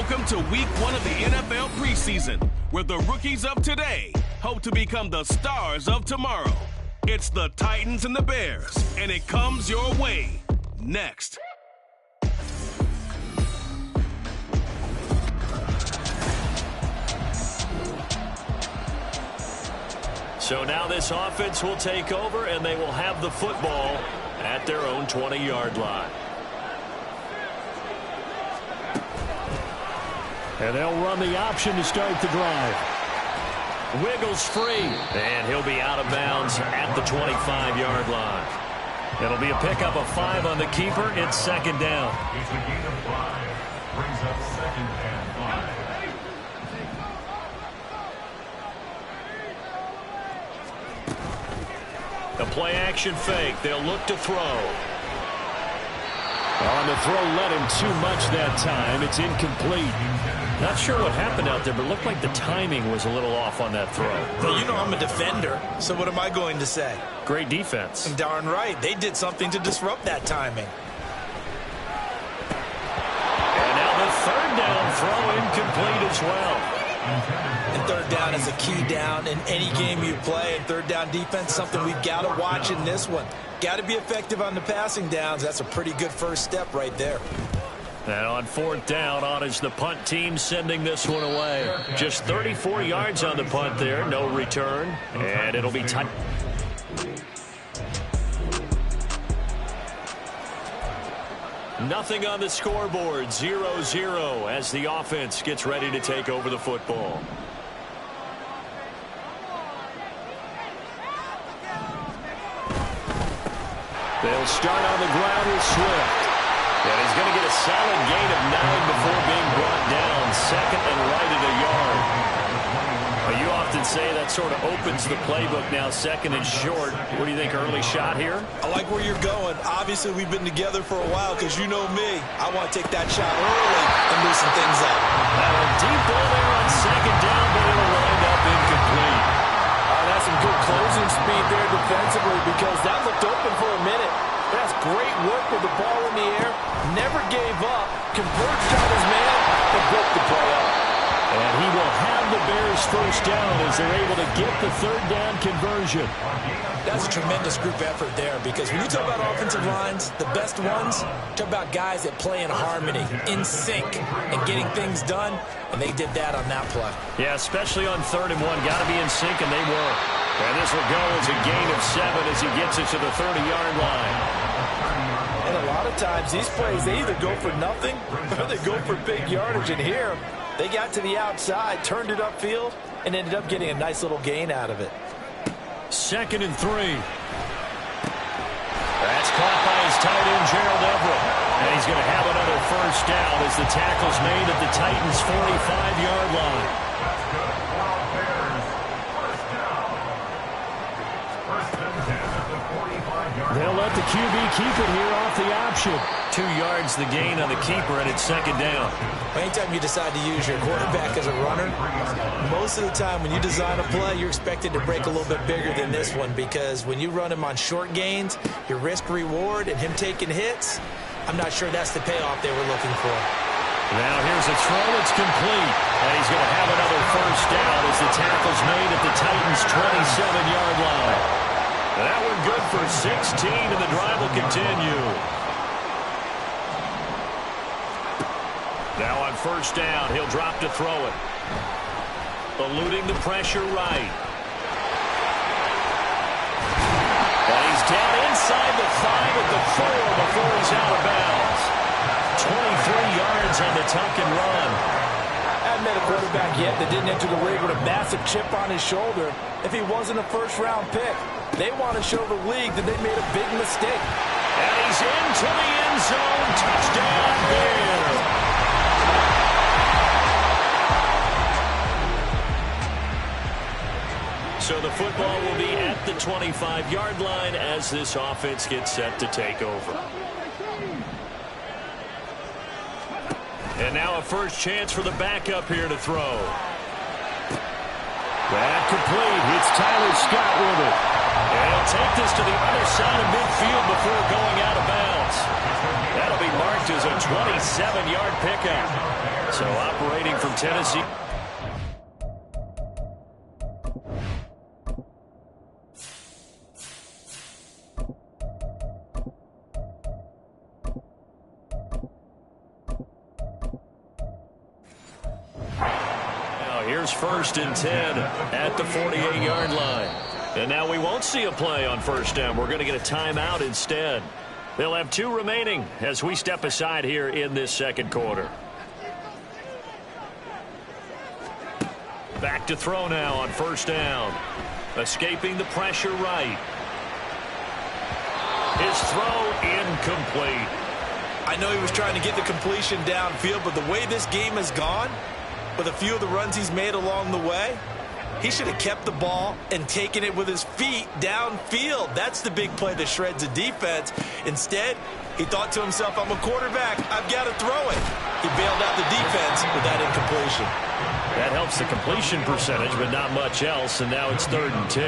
Welcome to week 1 of the NFL preseason, where the rookies of today hope to become the stars of tomorrow. It's the Titans and the Bears, and it comes your way next. So now this offense will take over, and they will have the football at their own 20-yard line. And they'll run the option to start the drive. Wiggles free, and he'll be out of bounds at the 25-yard line. It'll be a pickup of 5 on the keeper. It's second down. It's a gain of 5. Brings up 2nd and 5. The play-action fake. They'll look to throw. On the throw, led him too much that time. It's incomplete. Not sure what happened out there, but it looked like the timing was a little off on that throw. Well, you know I'm a defender, so what am I going to say? Great defense. And darn right. They did something to disrupt that timing. And now the third down throw incomplete as well. And third down is a key down in any game you play. And third down defense, something we've got to watch in this one. Got to be effective on the passing downs. That's a pretty good first step right there. And on 4th down, on is the punt team sending this one away. Just 34 yards on the punt there, no return. And it'll be tight. Nothing on the scoreboard, 0-0 as the offense gets ready to take over the football. They'll start on the ground with Swift. And he's going to get a solid gain of 9 before being brought down. Second and right at a yard. Well, you often say that sort of opens the playbook now, second and short. What do you think, early shot here? I like where you're going. Obviously, we've been together for a while because you know me. I want to take that shot early and loosen things up. Now a deep ball there on second down, but it'll wind up incomplete. That's some good closing speed there defensively because that looked open for a minute. That's great work with the ball in the air. Never gave up. Converged on his man and broke the play up. And he will have the Bears first down as they're able to get the third down conversion. That's a tremendous group effort there because when you talk about offensive lines, the best ones, talk about guys that play in harmony, in sync, and getting things done, and they did that on that play. Yeah, especially on 3rd and 1. Got to be in sync, and they were. And this will go as a gain of 7 as he gets it to the 30-yard line. And a lot of times these plays, they either go for nothing or they go for big yardage. And here, they got to the outside, turned it upfield, and ended up getting a nice little gain out of it. 2nd and 3. That's caught by his tight end, Gerald Everett. And he's going to have another first down as the tackle's made at the Titans' 45-yard line. They'll let the QB keep it here off the option. 2 yards the gain on the keeper, and it's second down. Anytime you decide to use your quarterback as a runner, most of the time when you design a play, you're expected to break a little bit bigger than this one because when you run him on short gains, your risk-reward and him taking hits, I'm not sure that's the payoff they were looking for. Now here's a throw. It's complete. And he's going to have another first down as the tackle's made at the Titans' 27-yard line. That one good for 16, and the drive will continue. Now on first down, he'll drop to throw it. Eluding the pressure right. And he's down inside the 5 at the 4 before he's out of bounds. 23 yards on the tuck and run. Hadn't met a quarterback yet that didn't enter the league with a massive chip on his shoulder if he wasn't a first-round pick. They want to show the league that they made a big mistake. And he's into the end zone. Touchdown, Bears. So the football will be at the 25-yard line as this offense gets set to take over. And now a first chance for the backup here to throw. That complete. It's Tyler Scott with it. And he'll take this to the other side of midfield before going out of bounds. That'll be marked as a 27-yard pickup. So operating from Tennessee. Here's 1st and 10 at the 48-yard line. And now we won't see a play on 1st down. We're going to get a timeout instead. They'll have 2 remaining as we step aside here in this 2nd quarter. Back to throw now on 1st down. Escaping the pressure right. His throw incomplete. I know he was trying to get the completion downfield, but the way this game has gone, with a few of the runs he's made along the way, he should have kept the ball and taken it with his feet downfield. That's the big play that shreds a defense. Instead, he thought to himself, I'm a quarterback, I've got to throw it. He bailed out the defense with that incompletion. That helps the completion percentage, but not much else, and now it's 3rd and 10.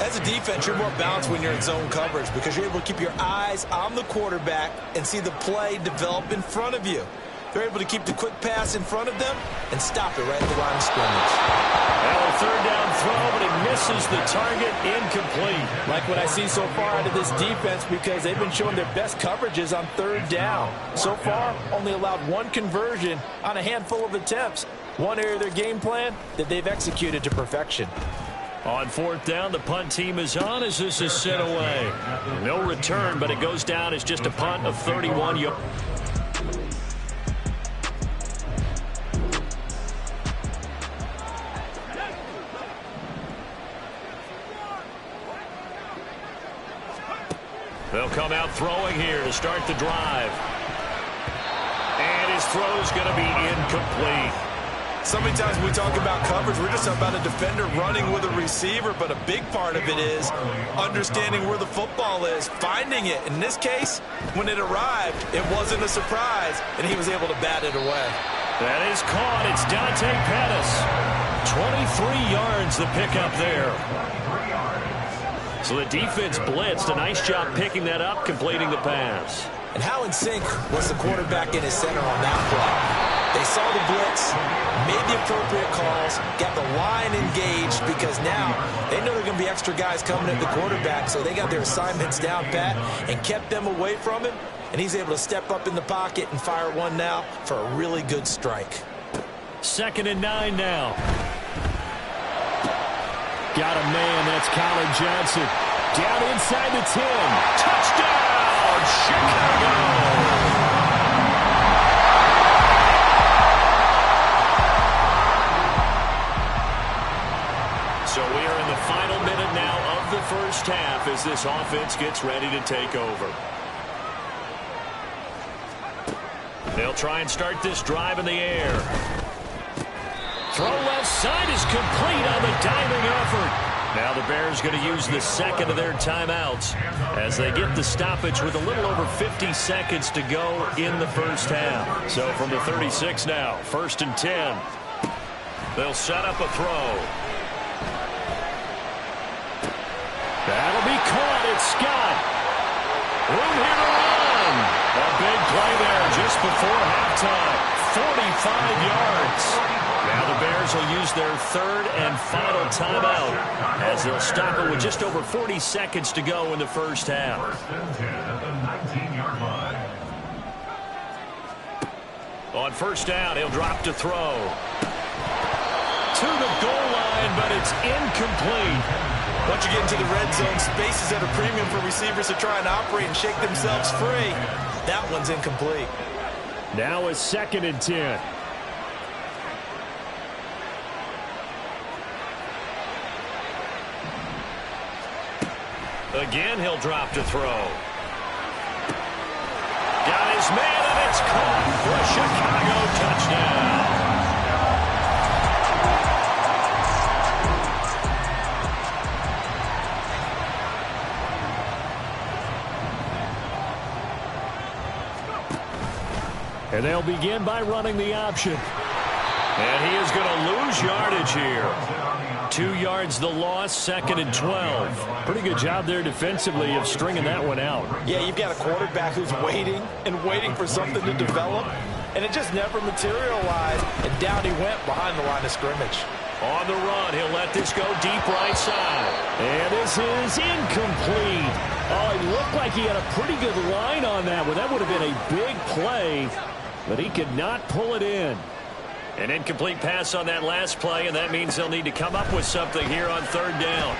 As a defense, you're more balanced when you're in zone coverage because you're able to keep your eyes on the quarterback and see the play develop in front of you. They're able to keep the quick pass in front of them and stop it right at the line of scrimmage. Well, a 3rd down throw, but it misses the target, incomplete. Like what I see so far out of this defense because they've been showing their best coverages on 3rd down. So far, only allowed 1 conversion on a handful of attempts. One area of their game plan that they've executed to perfection. On 4th down, the punt team is on as this is sent away. No return, but it goes down as just a punt of 31 yards. They'll come out throwing here to start the drive. And his throw's going to be incomplete. So many times when we talk about coverage, we're just about a defender running with a receiver, but a big part of it is understanding where the football is, finding it. In this case, when it arrived, it wasn't a surprise, and he was able to bat it away. That is caught. It's Dante Pettis. 23 yards the pickup there. So the defense blitzed. A nice job picking that up, completing the pass. And how in sync was the quarterback in his center on that play? They saw the blitz, made the appropriate calls, got the line engaged because now they know there are going to be extra guys coming at the quarterback, so they got their assignments down pat and kept them away from him, and he's able to step up in the pocket and fire one now for a really good strike. 2nd and 9 now. Got a man, that's Colin Johnson. Down inside the 10. Touchdown, Chicago! So we are in the final minute now of the 1st half as this offense gets ready to take over. They'll try and start this drive in the air. Throw left side is complete on the diving effort. Now the Bears going to use the 2nd of their timeouts as they get the stoppage with a little over 50 seconds to go in the 1st half. So from the 36 now, 1st and 10. They'll set up a throw. That'll be caught. It's Scott. Room here to run. A big play there just before halftime. 45 yards. Now the Bears will use their 3rd and final timeout as they'll stop it with just over 40 seconds to go in the 1st half. 1st and 10 at the 19-yard line. On 1st down, he'll drop to throw. To the goal line, but it's incomplete. Once you get into the red zone, space is at a premium for receivers to try and operate and shake themselves free. That one's incomplete. Now it's 2nd and 10. Again, he'll drop to throw. Got his man, and it's caught for a Chicago touchdown. And they'll begin by running the option. And he is going to lose yardage here. 2 yards the loss, 2nd and 12. Pretty good job there defensively of stringing that one out. Yeah, you've got a quarterback who's waiting and waiting for something to develop. and it just never materialized, and down he went behind the line of scrimmage. On the run, he'll let this go deep right side. And this is incomplete. Oh, it looked like he had a pretty good line on that one. That would have been a big play, but he could not pull it in. An incomplete pass on that last play, and that means they'll need to come up with something here on third down.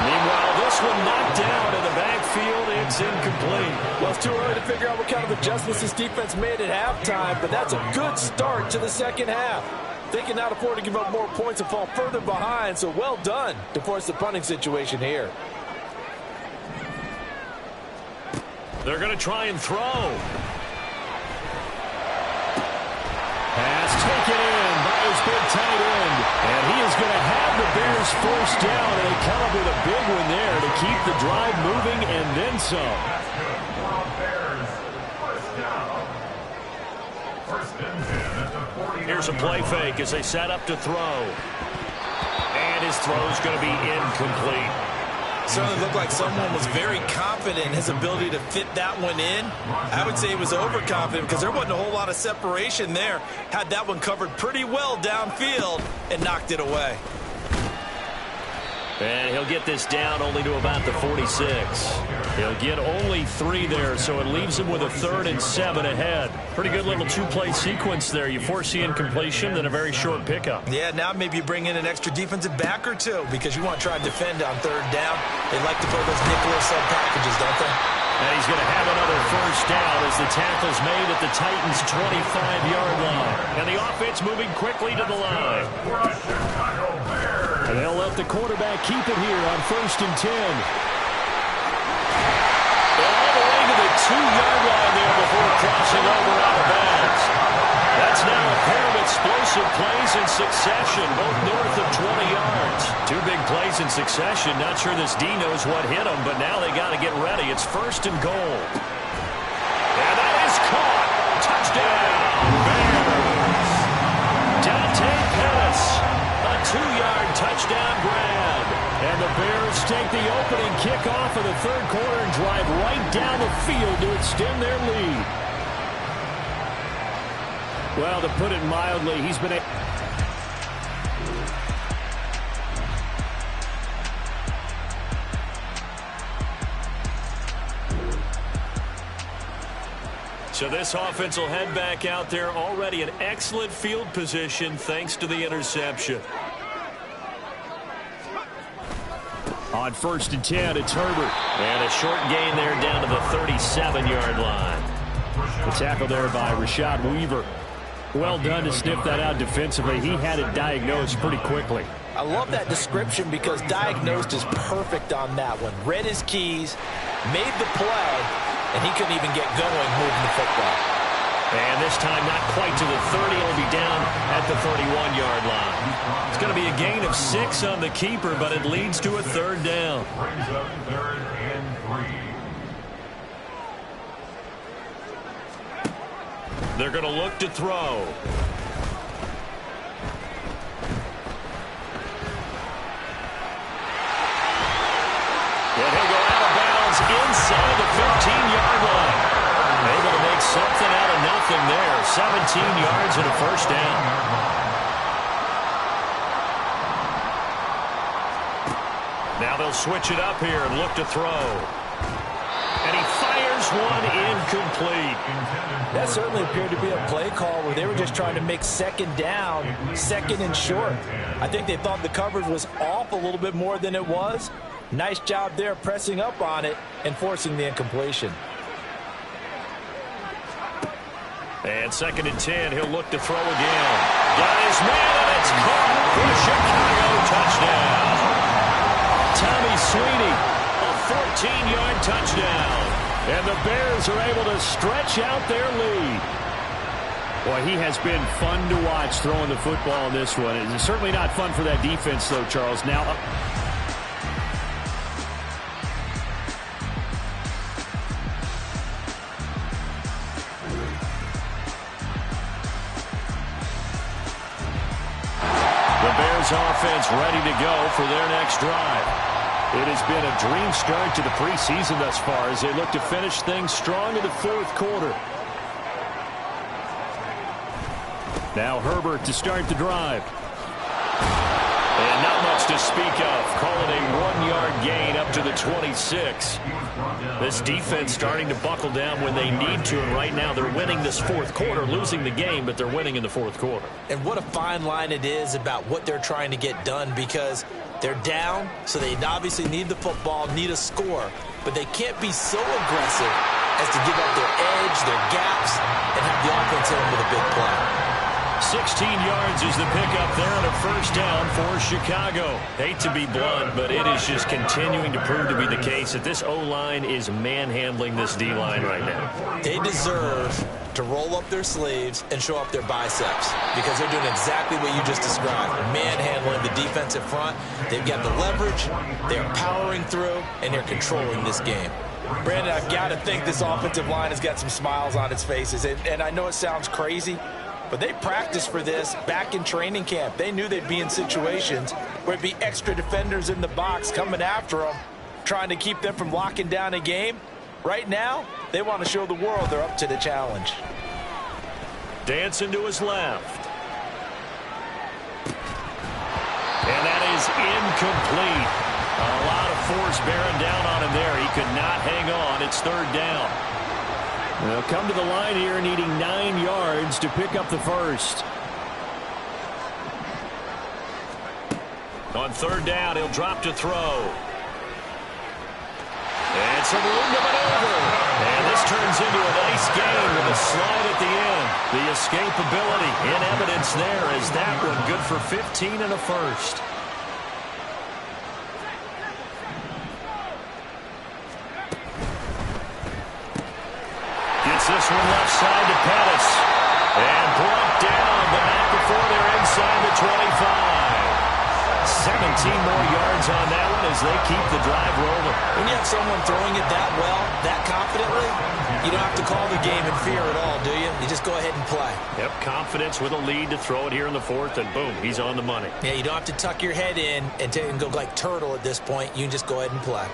Meanwhile, this one knocked down in the backfield. It's incomplete. Well, it's too early to figure out what kind of adjustments this defense made at halftime, but that's a good start to the second half. They cannot afford to give up more points and fall further behind, so well done to force the punting situation here. They're going to try and throw. Pass taken in by his big tight end. And he is going to have the Bears first down, and they come up with a big one there to keep the drive moving and then some. Here's a play fake as they set up to throw. And his throw is going to be incomplete. Certainly looked like someone was very confident in his ability to fit that one in. I would say he was overconfident because there wasn't a whole lot of separation there. Had that one covered pretty well downfield and knocked it away. And he'll get this down only to about the 46. He'll get only 3 there, so it leaves him with a 3rd and 7 ahead. Pretty good little 2-play sequence there. You force the incompletion, then a very short pickup. Yeah, now maybe you bring in an extra defensive back or two because you want to try to defend on third down. They like to play those nickel sub packages, don't they? And he's going to have another first down as the tackle's made at the Titans' 25-yard line. And the offense moving quickly to the line. And they'll let the quarterback keep it here on 1st and 10. All the way to the 2-yard line there before crossing over out of bounds. That's now a pair of explosive plays in succession, both north of 20 yards. 2 big plays in succession. Not sure this D knows what hit them, but now they got to get ready. It's 1st and goal. And that is caught. Touchdown, Bears. Dante Pettis. A 2-yard touchdown grab. And the Bears take the opening kickoff of the 3rd quarter and drive right down the field to extend their lead. Well, to put it mildly, he's been So this offense will head back out there, already in excellent field position thanks to the interception. On 1st and 10, it's Herbert. And a short gain there down to the 37-yard line. The tackle there by Rashad Weaver. Well done to sniff that out defensively. He had it diagnosed pretty quickly. I love that description because diagnosed is perfect on that one. Read his keys, made the play, and he couldn't even get going moving the football. And this time not quite to the 30. It'll be down at the 31-yard line. It's going to be a gain of 6 on the keeper, but it leads to a 3rd down. Brings up 3rd and 3. They're going to look to throw. And he'll go out of bounds inside the 15-yard line. Able to make something out of nothing there. 17 yards and a first down. Now they'll switch it up here and look to throw. And he fires one incomplete. That certainly appeared to be a play call where they were just trying to make 2nd down, 2nd and short. I think they thought the coverage was off a little bit more than it was. Nice job there pressing up on it and forcing the incompletion. And 2nd and 10, he'll look to throw again. Got his man, and it's caught for a Chicago touchdown. Tommy Sweeney, a 14-yard touchdown. And the Bears are able to stretch out their lead. Boy, he has been fun to watch throwing the football in this one. It's certainly not fun for that defense, though, Charles. Now, the Bears offense ready to go for their next drive. It has been a dream start to the preseason thus far as they look to finish things strong in the 4th quarter. Now Herbert to start the drive. And not much to speak of. Call it a 1-yard gain up to the 26. This defense starting to buckle down when they need to, and right now they're winning this fourth quarter, losing the game, but they're winning in the fourth quarter. And what a fine line it is about what they're trying to get done, because they're down, so they obviously need the football, need a score, but they can't be so aggressive as to give up their edge, their gaps, and have the offense hit them with a big play. 16 yards is the pickup there on a first down for Chicago. Hate to be blunt, but it is just continuing to prove to be the case that this O-line is manhandling this D-line right now. They deserve to roll up their sleeves and show up their biceps, because they're doing exactly what you just described, manhandling the defensive front. They've got the leverage, they're powering through, and they're controlling this game. Brandon, I've got to think this offensive line has got some smiles on its faces, and I know it sounds crazy, but they practiced for this back in training camp. They knew they'd be in situations where it'd be extra defenders in the box coming after them, trying to keep them from locking down a game. Right now, they want to show the world they're up to the challenge. Dancing to his left. And that is incomplete. A lot of force bearing down on him there. He could not hang on. It's third down. They'll come to the line here needing 9 yards to pick up the first. On third down, he'll drop to throw. And some room to maneuver. And this turns into a nice game with a slide at the end. The escapability in evidence there as that one good for 15 and a first. Gets this one left side to Pettis. And brought down, but not before they're inside the 25. 17 more yards on that one as they keep the drive rolling. When you have someone throwing it that well, that confidently, you don't have to call the game in fear at all, do you? You just go ahead and play. Yep, confidence with a lead to throw it here in the fourth, and boom, he's on the money. Yeah, you don't have to tuck your head in and go like turtle at this point. You can just go ahead and play.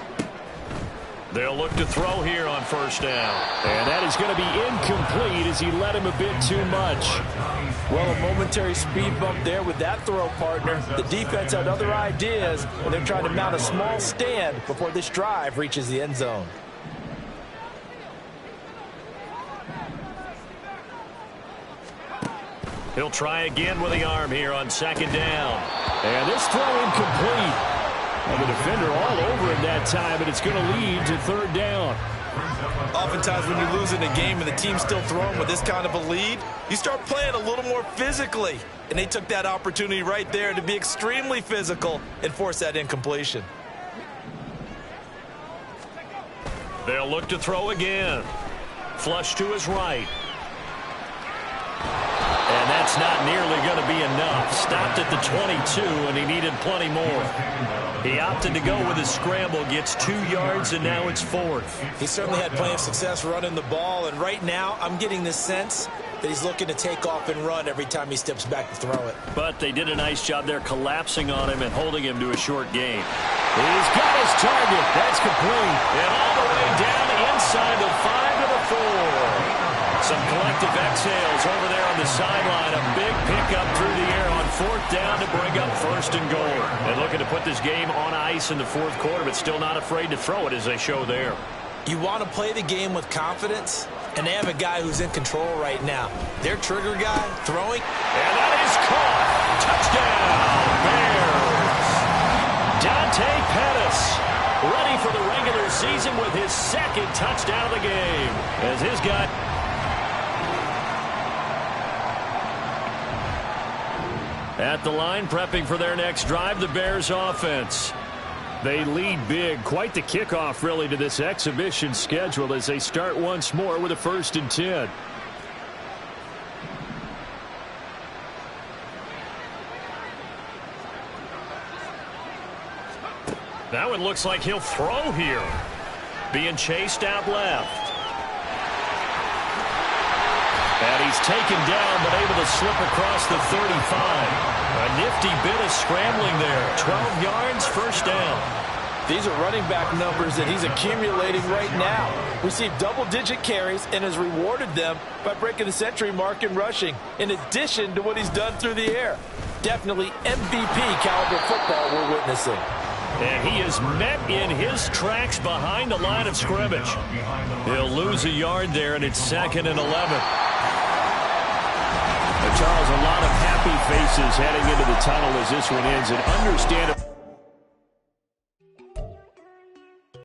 They'll look to throw here on first down. And that is going to be incomplete as he led him a bit too much. Well, a momentary speed bump there with that throw, partner. The defense had other ideas, and they're trying to mount a small stand before this drive reaches the end zone. He'll try again with the arm here on second down. And this throw incomplete. And the defender all over him that time, but it's going to lead to third down. Oftentimes when you're losing a game and the team's still throwing with this kind of a lead, you start playing a little more physically. And they took that opportunity right there to be extremely physical and force that incompletion. They'll look to throw again. Flush to his right. And that's not nearly going to be enough. Stopped at the 22, and he needed plenty more. He opted to go with his scramble, gets 2 yards, and now it's fourth. He certainly had plenty of success running the ball, and right now I'm getting this sense that he's looking to take off and run every time he steps back to throw it. But they did a nice job there collapsing on him and holding him to a short gain. He's got his target. That's complete. And all the way down inside the 5 to the 4. Some collective exhales over there on the sideline. A big pickup through the air on fourth down to bring up first and goal. And looking to put this game on ice in the fourth quarter, but still not afraid to throw it as they show there. You want to play the game with confidence, and they have a guy who's in control right now. Their trigger guy throwing. And that is caught. Touchdown, Bears. Dante Pettis ready for the regular season with his second touchdown of the game. As his guy... At the line, prepping for their next drive, the Bears offense. They lead big. Quite the kickoff, really, to this exhibition schedule as they start once more with a 1st and 10. That one looks like he'll throw here. Being chased out left. And he's taken down, but able to slip across the 35. A nifty bit of scrambling there. 12 yards, first down. These are running back numbers that he's accumulating right now. Received double-digit carries and has rewarded them by breaking the century mark in rushing, in addition to what he's done through the air. Definitely MVP caliber football we're witnessing. And he is met in his tracks behind the line of scrimmage. He'll lose a yard there, and it's 2nd and 11. Charles, a lot of happy faces heading into the tunnel as this one ends, and understandable.